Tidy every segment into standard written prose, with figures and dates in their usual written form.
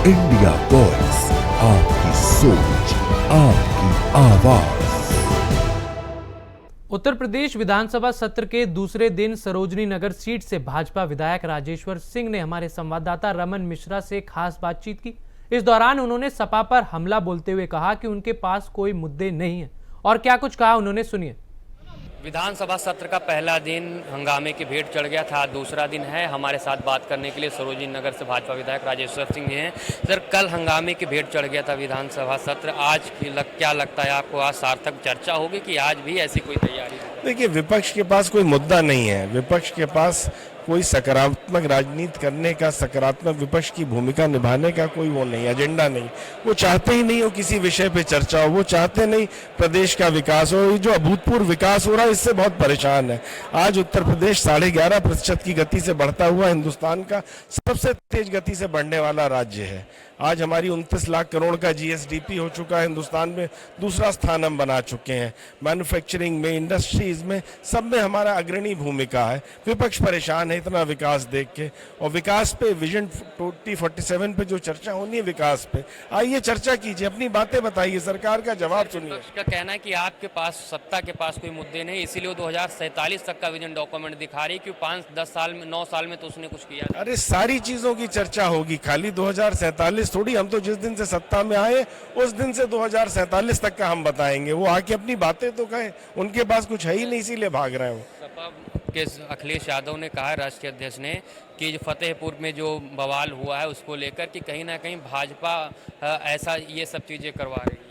India voice, आपकी सोच, आपकी आवाज। उत्तर प्रदेश विधानसभा सत्र के दूसरे दिन सरोजनी नगर सीट से भाजपा विधायक राजेश्वर सिंह ने हमारे संवाददाता रमन मिश्रा से खास बातचीत की। इस दौरान उन्होंने सपा पर हमला बोलते हुए कहा कि उनके पास कोई मुद्दे नहीं है और क्या कुछ कहा उन्होंने सुनिए। विधानसभा सत्र का पहला दिन हंगामे की भेंट चढ़ गया था, दूसरा दिन है। हमारे साथ बात करने के लिए सरोजनी नगर से भाजपा विधायक राजेश्वर सिंह जी हैं। सर, कल हंगामे की भेंट चढ़ गया था विधानसभा सत्र, आज क्या लगता है आपको, आज सार्थक चर्चा होगी कि आज भी ऐसी कोई तैयारी है? देखिए, विपक्ष के पास कोई मुद्दा नहीं है, विपक्ष के पास कोई सकारात्मक राजनीति करने का, सकारात्मक विपक्ष की भूमिका निभाने का कोई वो नहीं, एजेंडा नहीं। वो चाहते ही नहीं हो किसी विषय पे चर्चा हो, वो चाहते नहीं प्रदेश का विकास हो। ये जो अभूतपूर्व विकास हो रहा है इससे बहुत परेशान है। आज उत्तर प्रदेश 11.5% की गति से बढ़ता हुआ हिंदुस्तान का सबसे तेज गति से बढ़ने वाला राज्य है। आज हमारी 29 लाख करोड़ का जीएसडीपी हो चुका है, हिंदुस्तान में दूसरा स्थान हम बना चुके हैं। मैन्युफैक्चरिंग में, इंडस्ट्रीज में, सब में हमारा अग्रणी भूमिका है। विपक्ष परेशान है इतना विकास देख के, और विकास पे विजन 2047 पे जो चर्चा होनी है, विकास पे आइए चर्चा कीजिए, अपनी बातें बताइए, सरकार का जवाब सुनिए। उसका कहना है कि आपके पास, सत्ता के पास कोई मुद्दे नहीं, इसीलिए वो 2047 तक का विजन डॉक्यूमेंट दिखा रही है कि 5-10 साल में, 9 साल में तो उसने कुछ किया। अरे सारी चीजों की चर्चा होगी, खाली 2047 थोड़ी। हम तो जिस दिन से सत्ता में आए उस दिन से 2047 तक का हम बताएंगे। वो आके अपनी बातें तो कहें, उनके पास कुछ है ही नहीं, इसीलिए भाग रहे हैं। सपा के अखिलेश यादव ने कहा, राष्ट्रीय अध्यक्ष ने, कि जो फतेहपुर में जो बवाल हुआ है उसको लेकर कि कहीं ना कहीं भाजपा ऐसा ये सब चीजें करवा रही है।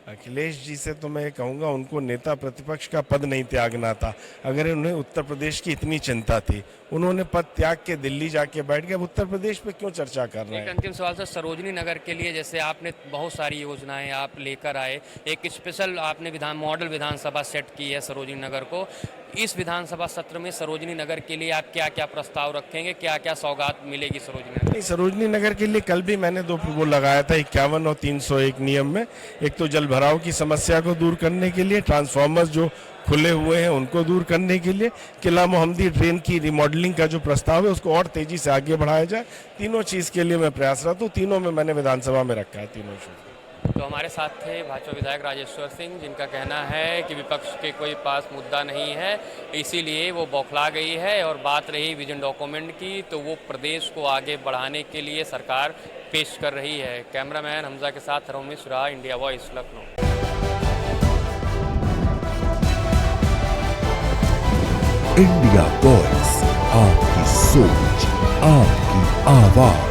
अखिलेश जी से तो मैं कहूँगा उनको नेता प्रतिपक्ष का पद नहीं त्यागना था। अगर उन्हें उत्तर प्रदेश की इतनी चिंता थी, उन्होंने पद त्याग के दिल्ली जाके बैठ गए। अब उत्तर प्रदेश पे क्यों चर्चा कर रहे हैं? एक अंतिम सवाल सर, सरोजनी नगर के लिए जैसे आपने बहुत सारी योजनाएं आप लेकर आए, एक स्पेशल आपने मॉडल विधानसभा सेट की है सरोजनी नगर को। इस विधानसभा सत्र में सरोजनी नगर के लिए आप क्या क्या प्रस्ताव रखेंगे, क्या क्या सौगात मिलेगी सरोजनी नगर? नहीं, सरोजनी नगर के लिए कल भी मैंने वो लगाया था 51 और 301 नियम में। एक तो जल भराव की समस्या को दूर करने के लिए, ट्रांसफार्मर्स जो खुले हुए हैं उनको दूर करने के लिए, किला मोहम्मदी ड्रेन की रिमॉडलिंग का जो प्रस्ताव है उसको और तेजी से आगे बढ़ाया जाए। तीनों चीज के लिए मैं प्रयासरत हूँ, तीनों में मैंने विधानसभा में रखा है, तीनों चीज। तो हमारे साथ थे भाजपा विधायक राजेश्वर सिंह, जिनका कहना है कि विपक्ष के कोई पास मुद्दा नहीं है, इसीलिए वो बौखला गई है। और बात रही विजन डॉक्यूमेंट की, तो वो प्रदेश को आगे बढ़ाने के लिए सरकार पेश कर रही है। कैमरामैन हमजा के साथ Raman Mishra, India voice, Lucknow. India voice, आपकी सोच, आपकी आवाज।